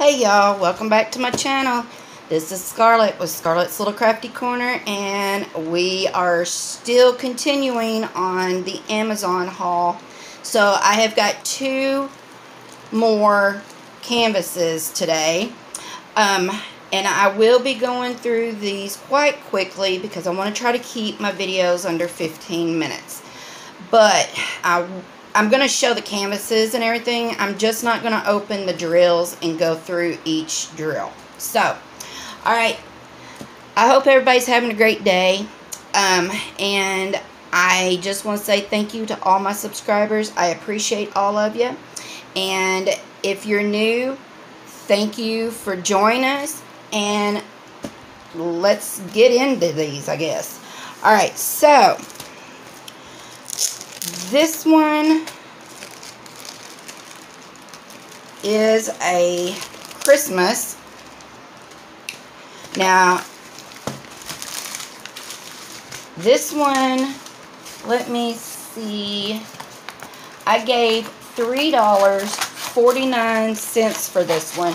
Hey y'all, welcome back to my channel. This is Scarlett with Scarlett's Little Crafty Corner, and we are still continuing on the Amazon haul. So I have got two more canvases today, and I will be going through these quite quickly because I want to try to keep my videos under 15 minutes. But I'm going to show the canvases and everything. I'm just not going to open the drills and go through each drill. So, alright. I hope everybody's having a great day. And I just want to say thank you to all my subscribers. I appreciate all of you. And if you're new, thank you for joining us. And let's get into these, I guess. Alright, so this one is a Christmas. Now, this one, let me see, I gave $3.49 for this one,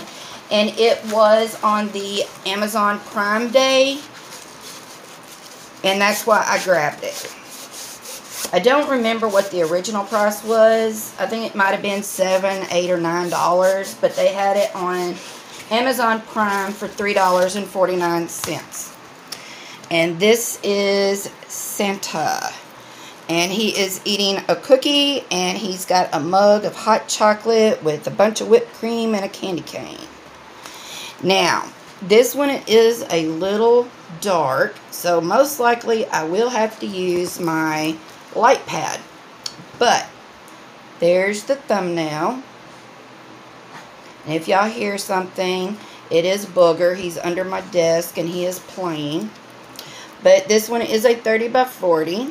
and it was on the Amazon Prime Day, and that's why I grabbed it. I don't remember what the original price was. I think it might have been $7, $8, or $9, but they had it on Amazon Prime for $3.49. And this is Santa. And he is eating a cookie, and he's got a mug of hot chocolate with a bunch of whipped cream and a candy cane. Now, this one is a little dark, so most likely I will have to use my light pad. But there's the thumbnail. And if y'all hear something, it is Booger. He's under my desk and he is playing. But this one is a 30 by 40,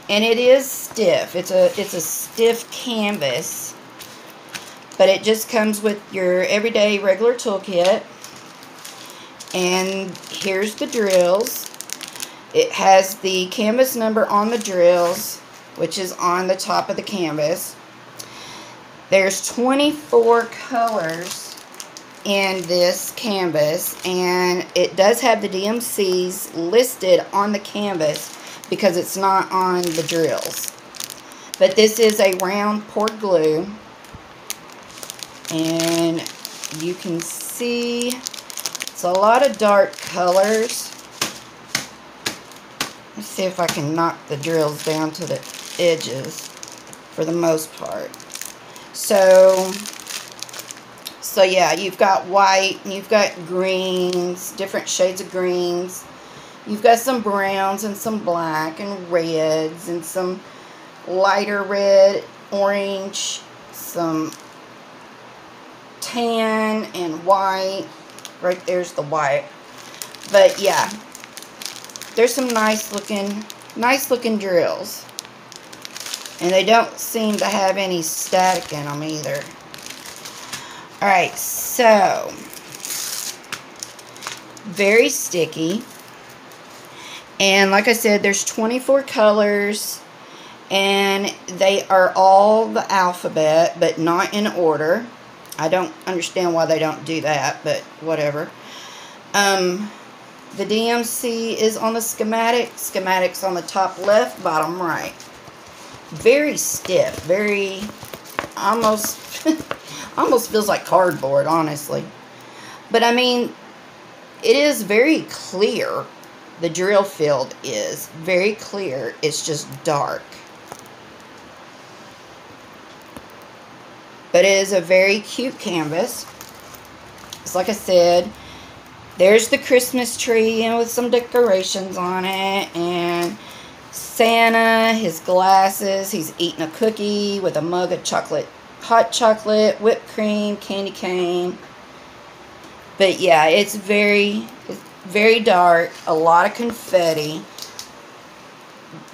and it is stiff. It's a stiff canvas, but it just comes with your everyday regular toolkit. And here's the drills. It has the canvas number on the drills, which is on the top of the canvas. There's 24 colors in this canvas, and it does have the DMCs listed on the canvas because it's not on the drills. But this is a round poured glue, and you can see it's a lot of dark colors. Let's see if I can knock the drills down to the edges for the most part. So yeah, you've got white, and you've got greens, different shades of greens. You've got some browns and some black and reds and some lighter red, orange, some tan and white. Right there's the white. But yeah, there's some nice looking drills. And they don't seem to have any static in them either. Alright, so very sticky. And like I said, there's 24 colors, and they are all the alphabet, but not in order. I don't understand why they don't do that, but whatever. The DMC is on the schematic. Schematic's on the top left, bottom right. Very stiff, very, almost feels like cardboard, honestly. But I mean, it is very clear. The drill field is very clear. It's just dark. But it is a very cute canvas. It's like I said, there's the Christmas tree, and with some decorations on it, and Santa, his glasses, he's eating a cookie with a mug of chocolate, hot chocolate, whipped cream, candy cane. But yeah, it's very dark, a lot of confetti,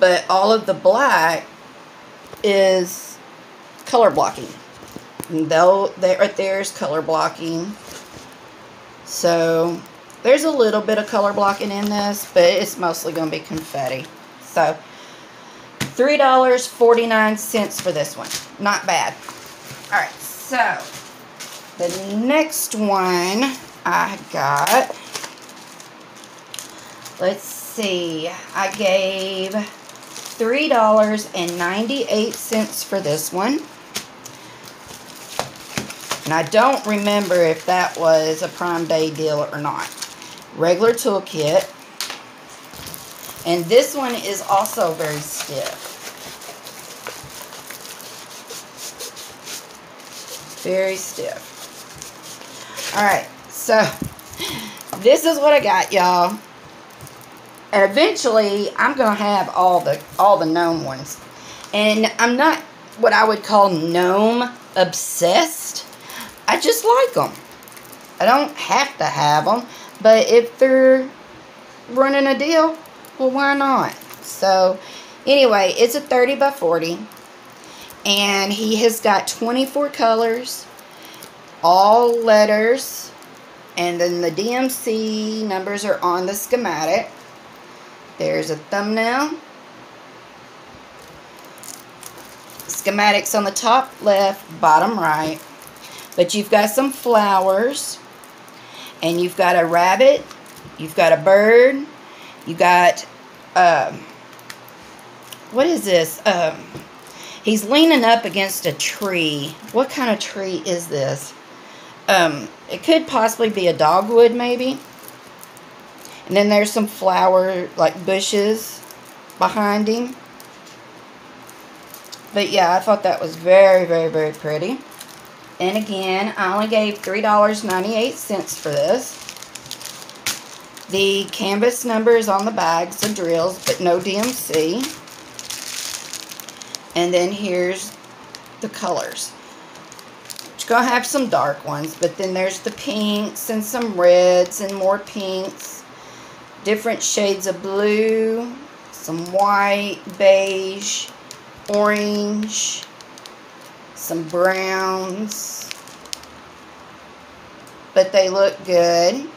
but all of the black is color blocking. And that right there is color blocking. So there's a little bit of color blocking in this, but it's mostly going to be confetti. So $3.49 for this one. Not bad. Alright, so The next one I got, let's see, I gave $3.98 for this one. And I don't remember if that was a Prime Day deal or not. Regular toolkit. And this one is also very stiff. Very stiff. Alright, so this is what I got, y'all. And eventually I'm gonna have all the Gnome ones. And I'm not what I would call Gnome obsessed. I just like them. I don't have to have them, but if they're running a deal, well, why not? So anyway, it's a 30 by 40, and he has got 24 colors, all letters, and then the DMC numbers are on the schematic. There's a thumbnail. Schematics on the top left, bottom right. But you've got some flowers, and you've got a rabbit, you've got a bird, you got, what is this? He's leaning up against a tree. What kind of tree is this? It could possibly be a dogwood, maybe. And then there's some flower, like bushes behind him. But yeah, I thought that was very, very, very pretty. And again, I only gave $3.98 for this. The canvas number is on the bags, the drills, but no DMC. And then here's the colors. You're going to have some dark ones, but then there's the pinks and some reds and more pinks. Different shades of blue, some white, beige, orange, some browns, but they look good.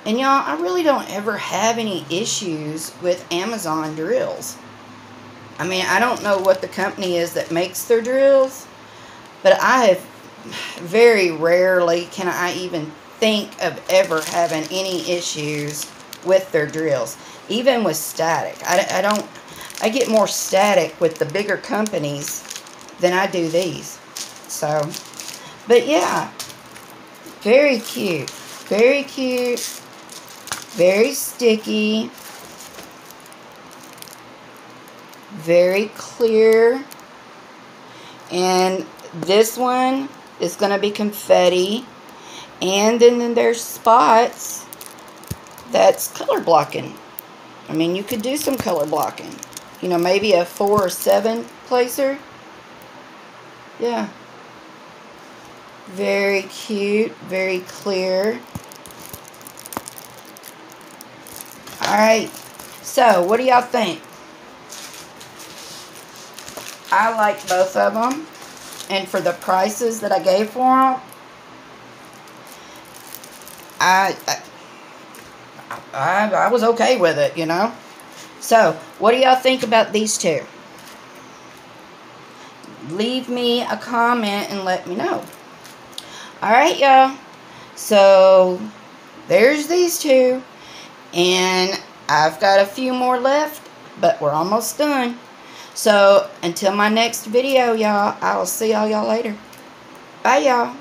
And y'all, I really don't ever have any issues with Amazon drills. I mean, I don't know what the company is that makes their drills, but I have very rarely can I even think of ever having any issues with their drills, even with static. I get more static with the bigger companies than I do these. So, but yeah, very cute, very cute, very sticky, very clear. And this one is going to be confetti, and then there's spots that's color blocking. I mean, you could do some color blocking. You know, maybe a 4 or 7 placer. Yeah. Very cute. Very clear. Alright. So, what do y'all think? I like both of them. And for the prices that I gave for them, I was okay with it, you know. So, what do y'all think about these two? Leave me a comment and let me know. Alright, y'all. So, there's these two. And I've got a few more left, but we're almost done. So, until my next video, y'all, I will see y'all later. Bye, y'all.